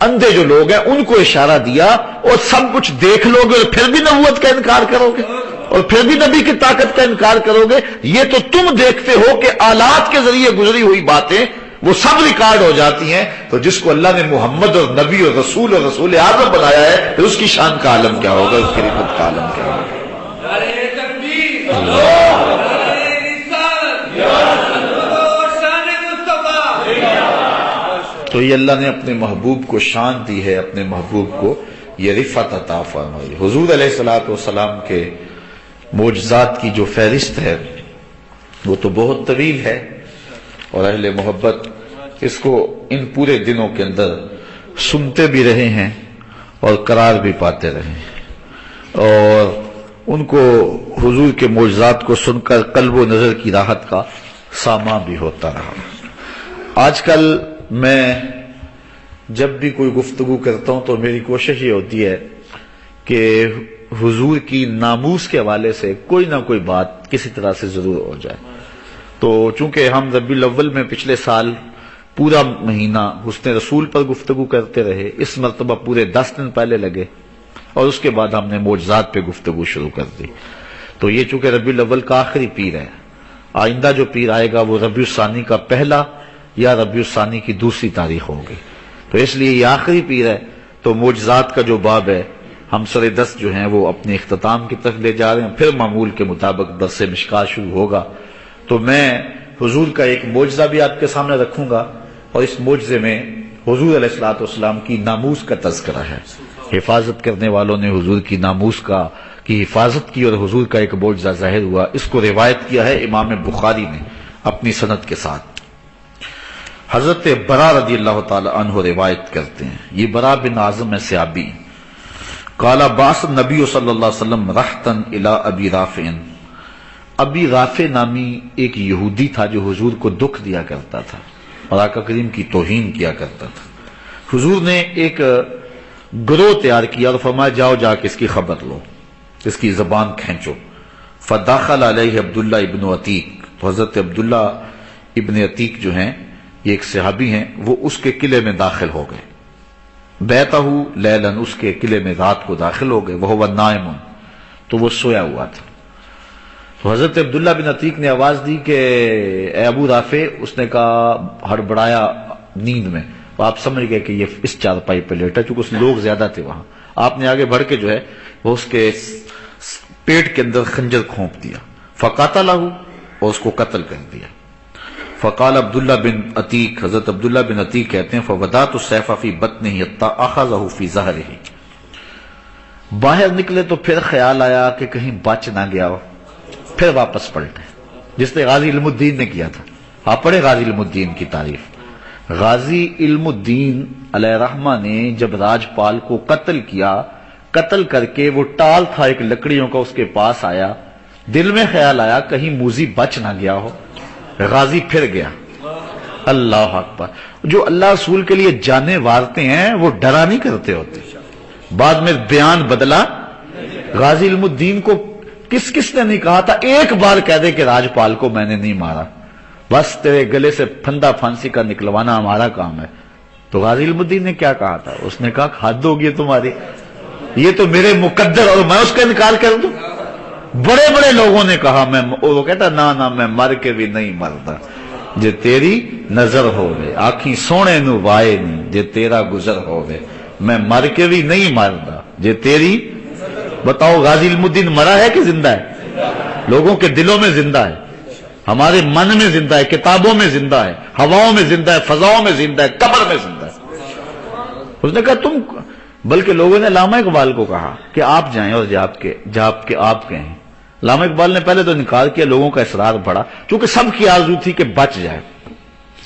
اندھے جو لوگ ہیں ان کو اشارہ دیا، اور سب کچھ دیکھ لو گے اور پھر بھی نبوت کا انکار کرو گے اور پھر بھی نبی کی طاقت کا انکار کرو گے، یہ تو تم دیکھتے ہو کہ آلات کے ذریعے گزری ہوئی باتیں وہ سب ریکارڈ ہو جاتی ہیں، تو جس کو اللہ نے محمد اور نبی اور رسول اعظم بنایا ہے پھر اس کی شان کا عالم کیا ہوگا، اس کی رفعت کا عالم کیا ہوگا۔ تو یہ اللہ نے اپنے محبوب کو شان دی ہے، اپنے محبوب کو یہ رفعت عطا فرمائی۔ حضور علیہ الصلوۃ والسلام کے معجزات کی جو فہرست ہے وہ تو بہت طویل ہے، اور اہل محبت اس کو ان پورے دنوں کے اندر سنتے بھی رہے ہیں اور قرار بھی پاتے رہے ہیں، اور ان کو حضور کے معجزات کو سن کر قلب و نظر کی راحت کا سامان بھی ہوتا رہا۔ آج کل میں جب بھی کوئی گفتگو کرتا ہوں تو میری کوشش یہ ہوتی ہے کہ حضور کی ناموس کے حوالے سے کوئی نہ کوئی بات کسی طرح سے ضرور ہو جائے۔ تو چونکہ ہم ربیع الاول میں پچھلے سال پورا مہینہ حسن رسول پر گفتگو کرتے رہے، اس مرتبہ پورے 10 دن پہلے لگے، اور اس کے بعد ہم نے معجزات پہ گفتگو شروع کر دی۔ تو یہ چونکہ ربیع الاول کا آخری پیر ہے، آئندہ جو پیر آئے گا وہ ربیع الثانی کا پہلا یا ربیع الثانی کی دوسری تاریخ ہوگی، تو اس لیے یہ آخری پیر ہے۔ تو معجزات کا جو باب ہے ہم سر دست جو ہیں وہ اپنے اختتام کی طرف لے جا رہے ہیں، پھر معمول کے مطابق درس مشکات شروع ہوگا۔ تو میں حضور کا ایک معجزہ بھی آپ کے سامنے رکھوں گا، اور اس معجزے میں حضور علیہ الصلوۃ والسلام کی ناموس کا تذکرہ ہے۔ حفاظت کرنے والوں نے حضور کی ناموس کی حفاظت کی اور حضور کا ایک معجزہ ظاہر ہوا۔ اس کو روایت کیا ہے امام بخاری نے اپنی سند کے ساتھ۔ حضرت برا رضی اللہ تعالی عنہ روایت کرتے ہیں، یہ برا بن عازم ہے صحابی، قال باس نبی صلی اللہ علیہ وسلم رحتن الی ابی رافع، ابی رافع نامی ایک یہودی تھا جو حضور کو دکھ دیا کرتا تھا اور آقا کریم کی توہین کیا کرتا تھا۔ حضور نے ایک گروہ تیار کیا اور فرمایا جاؤ جا کے اس کی خبر لو، اس کی زبان کھینچو۔ فداخل علیہ عبداللہ ابن عتیق، تو حضرت عبداللہ ابن عتیق جو ہیں یہ ایک صحابی ہیں، وہ اس کے قلعے میں داخل ہو گئے، بیتہ لیلاً، اس کے قلعے میں رات کو داخل ہو گئے، وہو نائم، تو وہ سویا ہوا تھا۔ تو حضرت عبداللہ بن عتیق نے آواز دی کہ اے ابو رافع، اس نے کہا ہڑبڑایا نیند میں، آپ سمجھ گئے کہ یہ اس چارپائی پہ لیٹا، چونکہ اس لوگ زیادہ تھے وہاں، آپ نے آگے بڑھ کے جو ہے وہ اس کے پیٹ کے اندر خنجر کھونپ دیا، فقاتلہ، اور اس کو قتل کر دیا۔ فقال عبداللہ بن عتیق، حضرت عبداللہ بن عتیق کہتے ہیں فوضعت السیف فی بطنہ حتی اخذہ فی ظہرہ، باہر نکلے تو پھر خیال آیا کہ کہیں بچ نہ گیا ہو، پھر واپس پلٹے، جس نے غازی علم الدین نے کیا تھا۔ آپ پڑھیں غازی علم الدین کی تعریف۔ غازی علم الدین علیہ رحمہ نے جب راجپال کو قتل کیا، قتل کر کے وہ ٹال تھا ایک لکڑیوں کا اس کے پاس آیا، دل میں خیال آیا کہیں موذی بچ نہ گیا ہو، غازی پھر گیا. اللہ اکبر. جو اللہ رسول کے لیے جانیں وارتے ہیں وہ ڈرا نہیں کرتے ہوتے. بعد میں بیان بدلا. غازی علم الدین کو کس نے نہیں کہا تھا ایک بار کہہ دے کہ راجپال کو میں نے نہیں مارا، بس تیرے گلے سے پھندا پھانسی کا نکلوانا ہمارا کام ہے. تو غازی علم الدین نے کیا کہا تھا؟ اس نے کہا حد ہوگی تمہاری، یہ تو میرے مقدر اور میں اس کا انکار کر دوں. بڑے بڑے لوگوں نے کہا، وہ کہتا نہ میں مر کے بھی نہیں مرتا، جے تیری نظر ہوئے آنکھیں سونے نو وائے نہیں، جے تیرا گزر ہوئے میں مر کے بھی نہیں مردا جے تیری. بتاؤ غازی علم الدین مرا ہے کہ زندہ ہے؟ لوگوں کے دلوں میں زندہ ہے، ہمارے من میں زندہ ہے، کتابوں میں زندہ ہے، ہواؤں میں زندہ ہے، فضاؤں میں زندہ ہے، قبر میں زندہ ہے. اس نے کہا تم، بلکہ لوگوں نے علامہ اقبال کو کہا کہ آپ جائیں اور جاب کے آپ کہیں. علامہ اقبال نے پہلے تو انکار کیا، لوگوں کا اصرار بڑھا، چونکہ سب کی آرزو تھی کہ بچ جائے،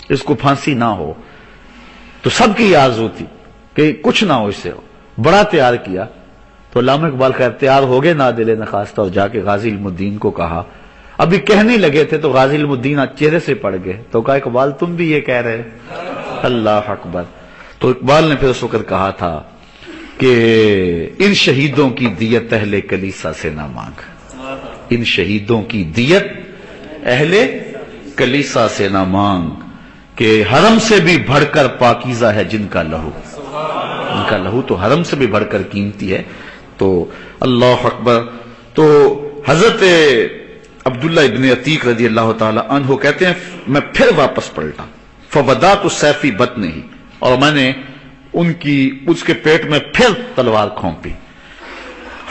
اس کو پھانسی نہ ہو، تو سب کی آرزو تھی کہ کچھ نہ ہو اس سے. بڑا تیار کیا تو علامہ اقبال کا تیار ہو گئے نادل نخواستہ، اور جا کے غازی علم الدین کو کہا. ابھی کہنے لگے تھے تو غازی علم الدین چہرے سے پڑ گئے، تو کہا اقبال تم بھی یہ کہہ رہے؟ اللہ اکبر. تو اقبال نے پھر اس وقت کہا تھا کہ ان شہیدوں کی دیت اہل کلیسا سے نہ مانگ، ان شہیدوں کی دیت اہل کلیسا سے نہ مانگ، کہ حرم سے بھی بڑھ کر پاکیزہ ہے جن کا لہو، ان کا لہو تو حرم سے بھی بڑھ کر قیمتی ہے. تو اللہ اکبر. تو حضرت عبداللہ ابن عتیق رضی اللہ تعالی عنہ کہتے ہیں میں پھر واپس پلٹا، فوضعت السیف بطنہ، اور میں نے اس کے پیٹ میں پھر تلوار کھونپی،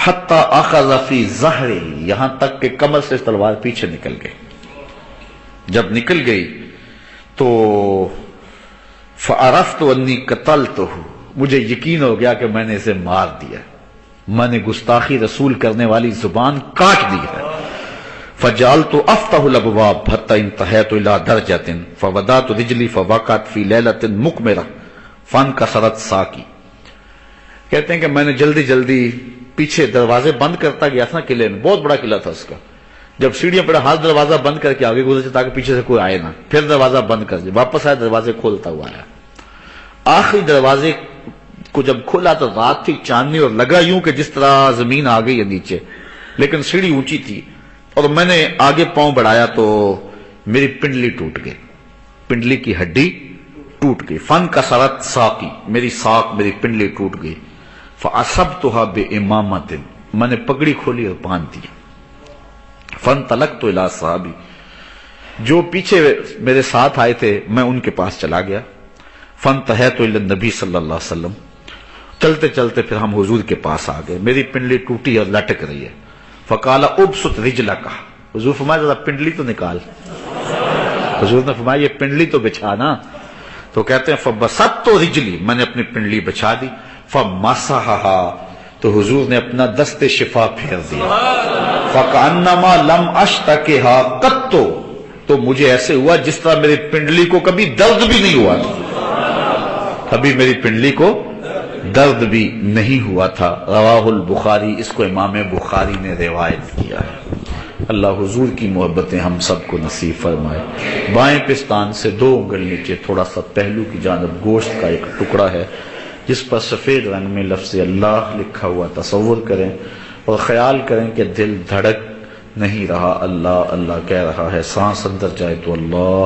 حتی اخذ فی ظہرہ، یہاں تک کہ کمر سے تلوار پیچھے نکل گئی. جب نکل گئی تو فعرفت انی قتلتہ، مجھے یقین ہو گیا کہ میں نے اسے مار دیا، میں نے گستاخی رسول کرنے والی زبان کاٹ دی ہے. فجعلت افتح الابواب حتى انتهيت الى درجة فوضعت رجلي فوقعت في ليلة مقمرة فانكسرت ساقي. کہتے ہیں کہ میں نے جلدی پیچھے دروازے بند کرتا گیا تھا قلعے میں، بہت بڑا قلعہ تھا اس کا. جب سیڑھیاں پڑا ہاتھ دروازہ بند کر کے آگے گزرتے تاکہ پیچھے سے کوئی آئے نہ، پھر دروازہ بند کر دیا، واپس آیا دروازے کھولتا ہوا آیا. آخری دروازے کو جب کھولا تو رات تھی، چاندنی، اور لگا یوں کہ جس طرح زمین آ گئی ہے نیچے، لیکن سیڑھی اونچی تھی. اور میں نے آگے پاؤں بڑھایا تو میری پنڈلی ٹوٹ گئی، پنڈلی کی ہڈی ٹوٹ گئی. فن کسرت ساقی، میری ساق، میری پنڈلی ٹوٹ گئی. فاصبتها بامامۃ، میں نے پگڑی کھولی اور باندھ دی. فانطلقت الی صحابی، جو پیچھے میرے ساتھ آئے تھے میں ان کے پاس چلا گیا. فانتہیت الی النبی صلی اللہ علیہ وسلم، چلتے چلتے پھر ہم حضور کے پاس آ گئے. میری پنڈلی ٹوٹی اور لٹک رہی ہے. فقال ابسط رجلک، حضور فرمایا ذرا پنڈلی تو نکال. حضور نے فرمایا یہ پنڈلی تو بچھا نا. تو کہتے ہیں فبسطت رجلی، میں نے اپنی پنڈلی بچھا دی. فمسحها، تو حضور نے اپنا دست شفا پھیر دیا. فکأنما لم اشتکها قط، تو مجھے ایسے ہوا جس طرح میری پنڈلی کو کبھی درد بھی نہیں ہوا تھا، کبھی میری پنڈلی کو درد بھی نہیں ہوا تھا. رواہ البخاری، اس کو امام بخاری نے روایت کیا ہے. اللہ حضور کی محبتیں ہم سب کو نصیب فرمائے. بائیں پستان سے 2 انگل نیچے تھوڑا سا پہلو کی جانب گوشت کا ایک ٹکڑا ہے جس پر سفید رنگ میں لفظ اللہ لکھا ہوا. تصور کریں اور خیال کریں کہ دل دھڑک نہیں رہا، اللہ اللہ کہہ رہا ہے. سانس اندر جائے تو اللہ